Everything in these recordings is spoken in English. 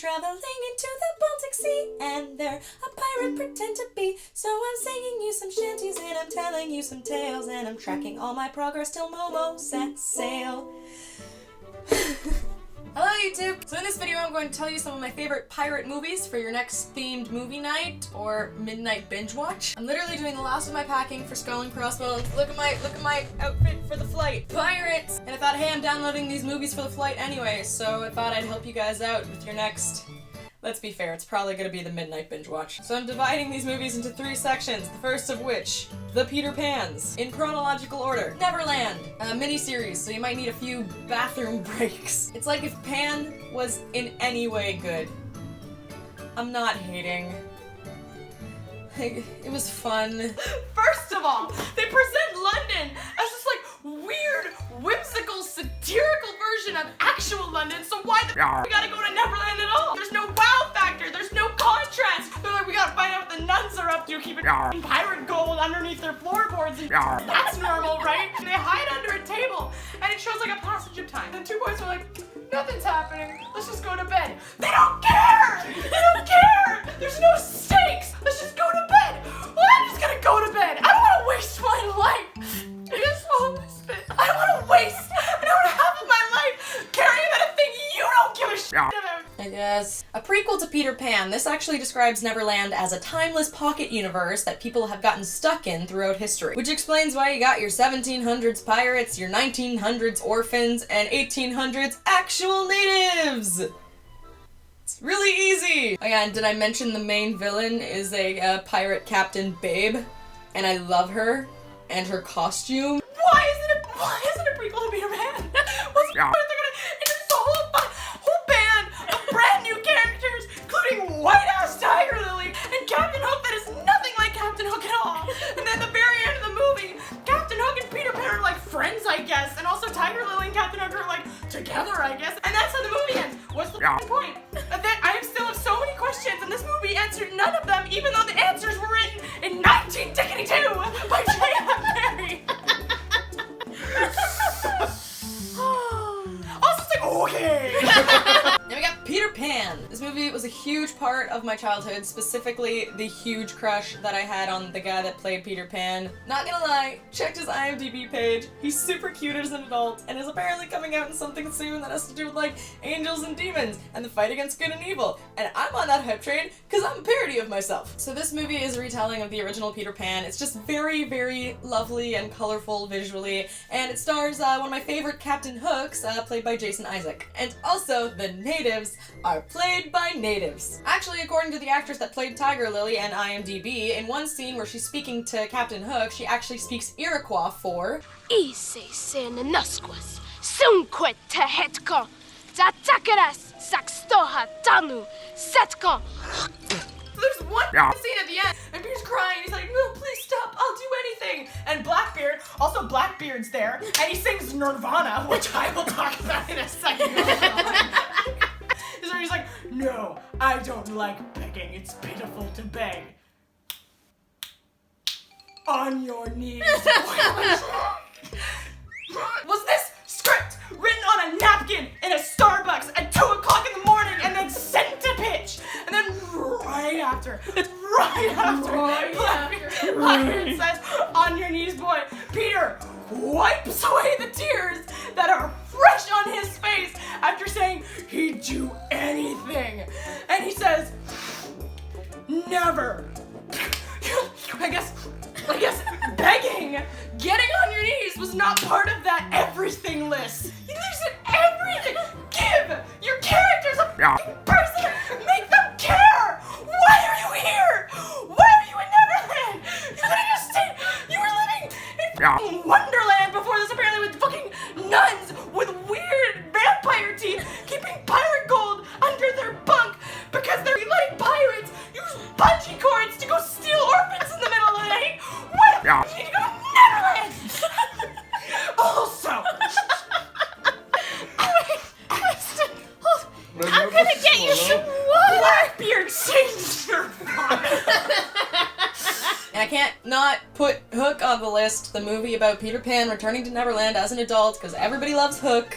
traveling into the Baltic Sea, and they're a pirate pretend to be. So I'm singing you some shanties, and I'm telling you some tales, and I'm tracking all my progress till Momo sets sail. Hello YouTube! So in this video I'm going to tell you some of my favorite pirate movies for your next themed movie night or midnight binge watch. I'm literally doing the last of my packing for Skull and Crossbones. Look at my outfit for the flight. Pirates! And I thought, hey, I'm downloading these movies for the flight anyway, so I thought I'd help you guys out with your next... Let's be fair, it's probably gonna be the midnight binge watch. So I'm dividing these movies into 3 sections, the first of which, the Peter Pans, in chronological order. Neverland, a mini-series, so you might need a few bathroom breaks. It's like if Pan was in any way good. I'm not hating. It was fun. First of all, they present London as this like weird, whimsical, satirical version of actual London, so why the we gotta go to Neverland at all? There's no wow factor, there's no contrast. They're like, we gotta find out what the nuns are up to, keeping pirate gold underneath their floorboards, and that's normal, right? And they hide under a table, and it shows like a passage of time. And 2 boys are like, nothing's happening, let's just go to bed. They don't care! They don't care! There's no stakes! Let's just go to bed! Well, I'm just gonna go to bed! I don't wanna waste my life! I don't wanna waste an hour and a half of my life caring about a thing you don't give a shit about! I guess. A prequel to Peter Pan, this actually describes Neverland as a timeless pocket universe that people have gotten stuck in throughout history. Which explains why you got your 1700s pirates, your 1900s orphans, and 1800s actual natives! It's really easy! Oh yeah, and did I mention the main villain is a pirate Captain Babe? And I love her, and her costume. Why isn't it a prequel to Peter Pan? What's the point? They're gonna introduce a whole band of brand new characters, including white-ass Tiger Lily and Captain Hook that is nothing like Captain Hook at all. And then at the very end of the movie, Captain Hook and Peter Pan are like friends, I guess, and also Tiger Lily and Captain Hook are like together, I guess. And that's how the movie ends. What's the point? I still have so many questions, and this movie answered none of them, even though the answers were written in 1962 by J.M. Barrie. Also, it's like, okay. Then we got Peter Pan. This movie was a huge part of my childhood, specifically the huge crush that I had on the guy that played Peter Pan. Not gonna lie, checked his IMDb page. He's super cute as an adult, and is apparently coming out in something soon that has to do with like angels and demons and the fight against good and evil. And I'm on that hype train because I'm a parody of myself. So this movie is a retelling of the original Peter Pan. It's just very, very lovely and colorful visually, and it stars one of my favorite Captain Hooks, played by Jason Isaac. And also, the natives are played by natives. Actually, according to the actress that played Tiger Lily and IMDb, in one scene where she's speaking to Captain Hook, she actually speaks Iroquois for Ise senenasquas, sunquet tehetko, tatakaras, saxtoha tanu, setko. There's one scene at the end, and Peter's crying, he's like, no, please stop, I'll do anything. And Blackbeard, also Blackbeard's there, and he sings Nirvana, which I will talk about in a second. So he's like, no, I don't like begging, it's pitiful to beg. On your knees. Was this script written on a napkin in a Starbucks at 2 o'clock in the morning and then sent to pitch? And then right after, Blackbeard says, on your knees, boy, Peter wipes away the tears that are fresh on his face after saying he'd do anything. And he says, never. I guess begging, getting on your knees was not part of that everything list. You said everything. Give your characters a person. Make them care. Why are you here? Why are you in Neverland? You could have just stayed. You were living in Wonderland before this, apparently, with fucking nuns with weird vampire teeth keeping pirate gold under their bunk because they're like pirates. Use bungee cords to go steal orphans in the middle of the night. Why the f*** you need to go to Neverland? Also, I'm gonna get you some water. Blackbeard sings Nirvana. And I can't not put Hook on the list, the movie about Peter Pan returning to Neverland as an adult, because everybody loves Hook.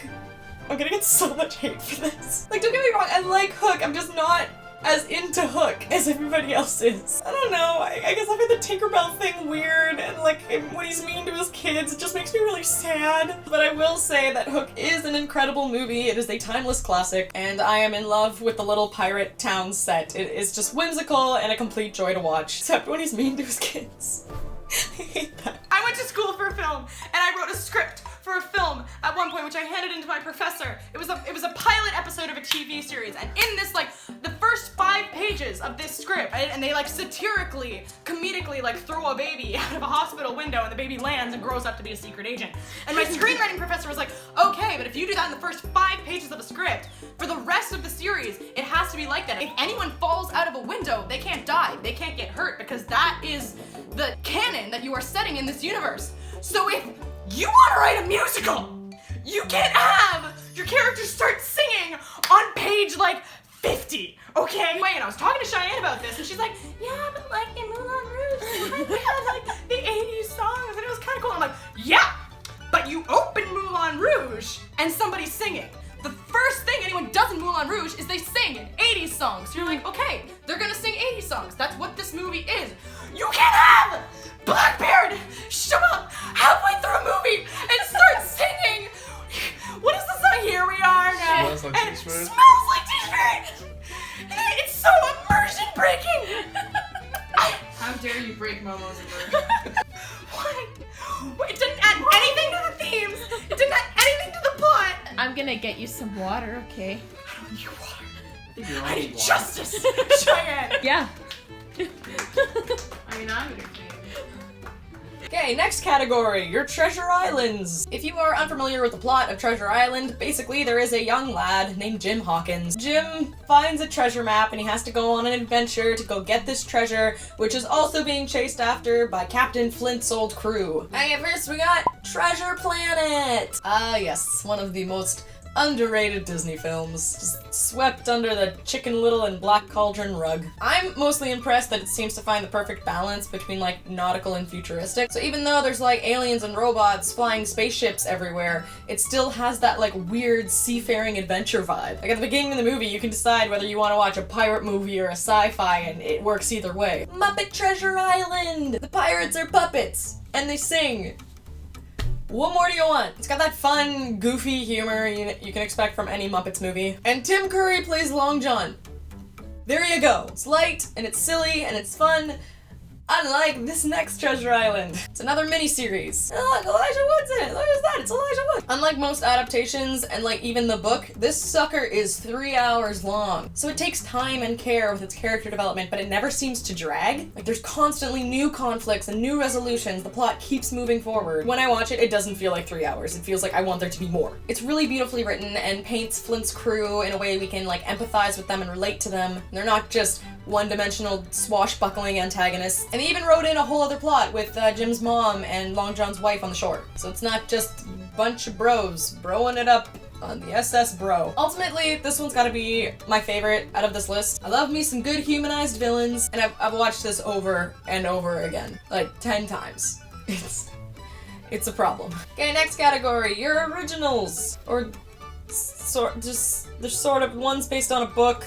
I'm gonna get so much hate for this. Like, don't get me wrong, I like Hook, I'm just not as into Hook as everybody else is. I don't know, I guess I find the Tinkerbell thing weird, and like, when he's mean to his kids, it just makes me really sad. But I will say that Hook is an incredible movie, it is a timeless classic, and I am in love with the little pirate town set. It is just whimsical and a complete joy to watch, except when he's mean to his kids. I hate that. I went to school for film, and I wrote a script for a film at one point, which I handed in to my professor. It was a pilot episode of a TV series, and in this, like, the first 5 pages of this script, and they, like, satirically, comedically, like, throw a baby out of a hospital window, and the baby lands and grows up to be a secret agent. And my screenwriting professor was like, okay, but if you do that in the first 5 pages of a script, for the rest of the series, it has to be like that. If anyone falls out of a window, they can't die, they can't get hurt, because that is the canon that you are setting in this universe. So if you want to write a musical, you can't have your characters start singing on page like 50, okay? Wait, and I was talking to Cheyenne about this, and she's like, yeah, but like in Moulin Rouge, they had like the 80s songs, and it was kind of cool. I'm like, yeah, but you open Moulin Rouge and somebody's singing. The first thing anyone does in Moulin Rouge is they sing 80s songs. So you're like, okay, they're gonna sing 80s songs. That's what this movie is. You can't have Blackbeard show up halfway through a movie and start singing. What is the song? Here we are now. Smells like Teen Spirit. Smells like Teen Spirit. It's so immersion breaking. How dare you break Momo's immersion? What? It didn't add anything to the themes. It didn't add anything to the plot. I'm gonna get you some water, okay? I don't need water. You're I all need water. justice. Cheyenne. Yeah. I mean, I'm gonna clean. Okay, next category, your Treasure Islands. If you are unfamiliar with the plot of Treasure Island, basically there is a young lad named Jim Hawkins. Jim finds a treasure map and he has to go on an adventure to go get this treasure, which is also being chased after by Captain Flint's old crew. And first we got Treasure Planet. Ah yes, one of the most underrated Disney films, just swept under the Chicken Little and Black Cauldron rug. I'm mostly impressed that it seems to find the perfect balance between like nautical and futuristic. So even though there's like aliens and robots flying spaceships everywhere, it still has that like weird seafaring adventure vibe. Like at the beginning of the movie, you can decide whether you want to watch a pirate movie or a sci-fi, and it works either way. Muppet Treasure Island! The pirates are puppets, and they sing. What more do you want? It's got that fun, goofy humor you can expect from any Muppets movie. And Tim Curry plays Long John. There you go. It's light, and it's silly, and it's fun. Unlike this next Treasure Island. It's another mini-series. Oh, look, Elijah Wood's in it. Look at that, it's Elijah Wood. Unlike most adaptations, and like even the book, this sucker is 3 hours long. So it takes time and care with its character development, but it never seems to drag. Like there's constantly new conflicts and new resolutions. The plot keeps moving forward. When I watch it, it doesn't feel like 3 hours. It feels like I want there to be more. It's really beautifully written and paints Flint's crew in a way we can like empathize with them and relate to them. They're not just one-dimensional swashbuckling antagonists. And they even wrote in a whole other plot with Jim's mom and Long John's wife on the shore. So it's not just a bunch of bros broing it up on the SS Bro. Ultimately, this one's gotta be my favorite out of this list. I love me some good humanized villains, and I've watched this over and over again, like 10 times. It's a problem. Okay, next category, your originals. Or they're sort of ones based on a book.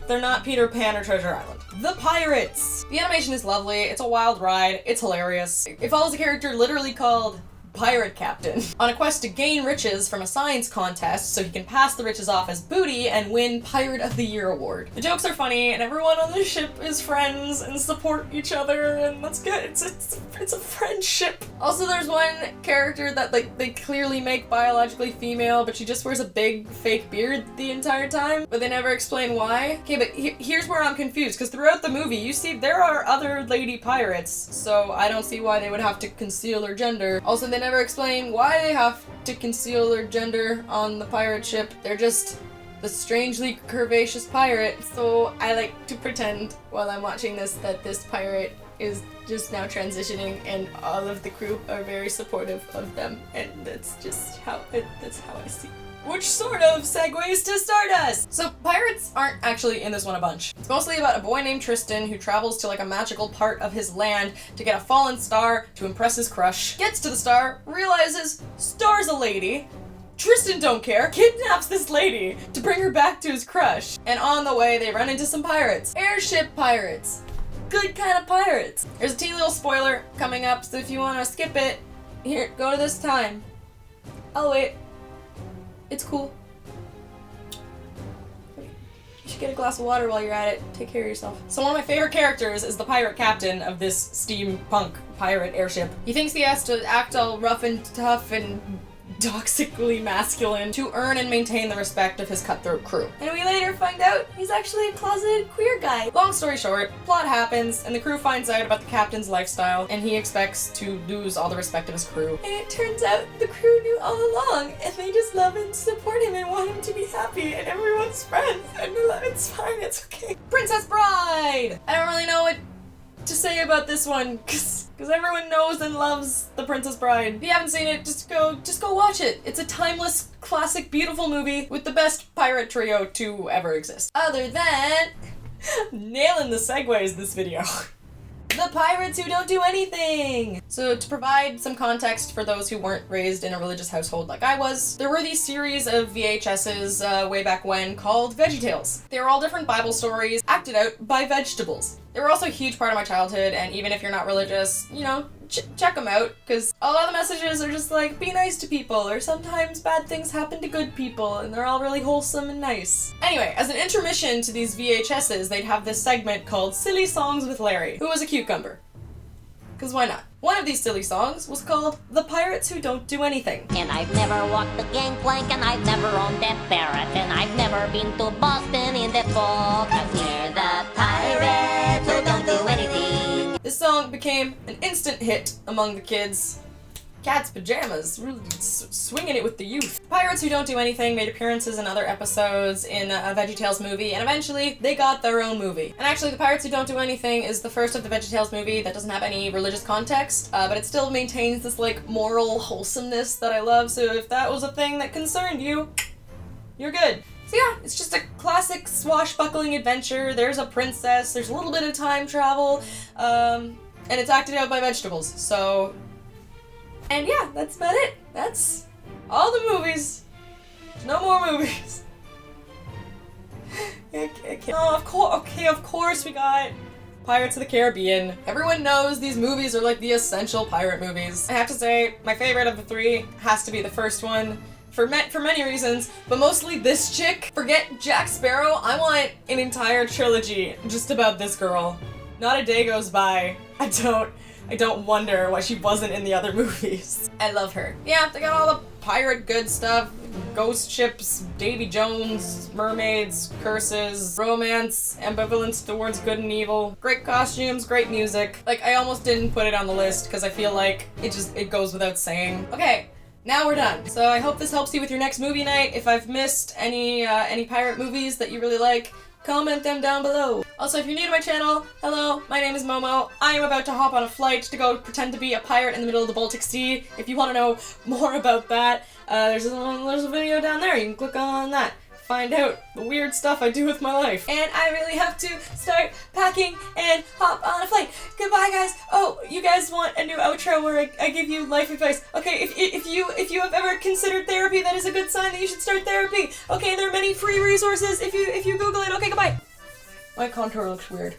They're not Peter Pan or Treasure Island. The Pirates! The animation is lovely, it's a wild ride, it's hilarious. It follows a character literally called Pirate Captain on a quest to gain riches from a science contest so he can pass the riches off as booty and win Pirate of the Year award. The jokes are funny and everyone on the ship is friends and support each other, and that's good. It's a friendship. Also, there's one character that like they clearly make biologically female, but she just wears a big fake beard the entire time, but they never explain why. Okay, but here's where I'm confused, because throughout the movie you see there are other lady pirates, so I don't see why they would have to conceal their gender. Also, they never explain why they have to conceal their gender on the pirate ship. They're just the strangely curvaceous pirate. So I like to pretend while I'm watching this that this pirate is just now transitioning and all of the crew are very supportive of them, and that's just how I see it. Which sort of segues to Stardust! So pirates aren't actually in this one a bunch. It's mostly about a boy named Tristan who travels to like a magical part of his land to get a fallen star to impress his crush. Gets to the star, realizes star's a lady, Tristan don't care, kidnaps this lady to bring her back to his crush. And on the way, they run into some pirates. Airship pirates. Good kind of pirates. There's a teeny little spoiler coming up, so if you want to skip it, here, go to this time. I'll wait. It's cool. You should get a glass of water while you're at it. Take care of yourself. So one of my favorite characters is the pirate captain of this steampunk pirate airship. He thinks he has to act all rough and tough and toxically masculine to earn and maintain the respect of his cutthroat crew. And we later find out he's actually a closeted queer guy. Long story short, plot happens and the crew finds out about the captain's lifestyle and he expects to lose all the respect of his crew. And it turns out the crew knew all along and they just love and support him and want him to be happy and everyone's friends and it's fine, it's okay. Princess Bride! I don't really know what to say about this one because everyone knows and loves The Princess Bride. If you haven't seen it, just go watch it. It's a timeless, classic, beautiful movie with the best pirate trio to ever exist. Other than nailing the segues this video. The pirates who don't do anything! So to provide some context for those who weren't raised in a religious household like I was, there were these series of VHSs way back when called VeggieTales. They were all different Bible stories acted out by vegetables. They were also a huge part of my childhood, and even if you're not religious, you know, check them out, because a lot of the messages are just like, be nice to people, or sometimes bad things happen to good people, and they're all really wholesome and nice. Anyway, as an intermission to these VHSs, they'd have this segment called Silly Songs with Larry, who was a cucumber. Because why not? One of these silly songs was called The Pirates Who Don't Do Anything. And I've never walked the gangplank, and I've never owned that parrot, and I've never been to Boston in the fall, 'cause we're the pirates who don't do anything. This song became an instant hit among the kids. Cat's pajamas, really swinging it with the youth. Pirates Who Don't Do Anything made appearances in other episodes in a VeggieTales movie, and eventually they got their own movie. And actually, The Pirates Who Don't Do Anything is the first of the VeggieTales movie that doesn't have any religious context, but it still maintains this like moral wholesomeness that I love, so if that was a thing that concerned you, you're good. So yeah, it's just a classic swashbuckling adventure. There's a princess, there's a little bit of time travel, and it's acted out by vegetables, so... And yeah, that's about it. That's all the movies. There's no more movies. Of course we got Pirates of the Caribbean. Everyone knows these movies are like the essential pirate movies. I have to say, my favorite of the three has to be the first one. For many reasons, but mostly this chick. Forget Jack Sparrow, I want an entire trilogy just about this girl. Not a day goes by I don't wonder why she wasn't in the other movies. I love her. Yeah, they got all the pirate good stuff. Ghost ships, Davy Jones, mermaids, curses, romance, ambivalence towards good and evil. Great costumes, great music. Like, I almost didn't put it on the list because I feel like it goes without saying. Okay, now we're done. So I hope this helps you with your next movie night. If I've missed any pirate movies that you really like, comment them down below. Also, if you're new to my channel, hello, my name is Momo. I am about to hop on a flight to go pretend to be a pirate in the middle of the Baltic Sea. If you want to know more about that, there's a video down there. You can click on that. Find out the weird stuff I do with my life. And I really have to start packing and hop on a flight. Goodbye, guys. Oh, you guys want a new outro where I give you life advice. Okay, if you have ever considered therapy, that is a good sign that you should start therapy. Okay, there are many free resources if you Google it. Okay, goodbye. My contour looks weird.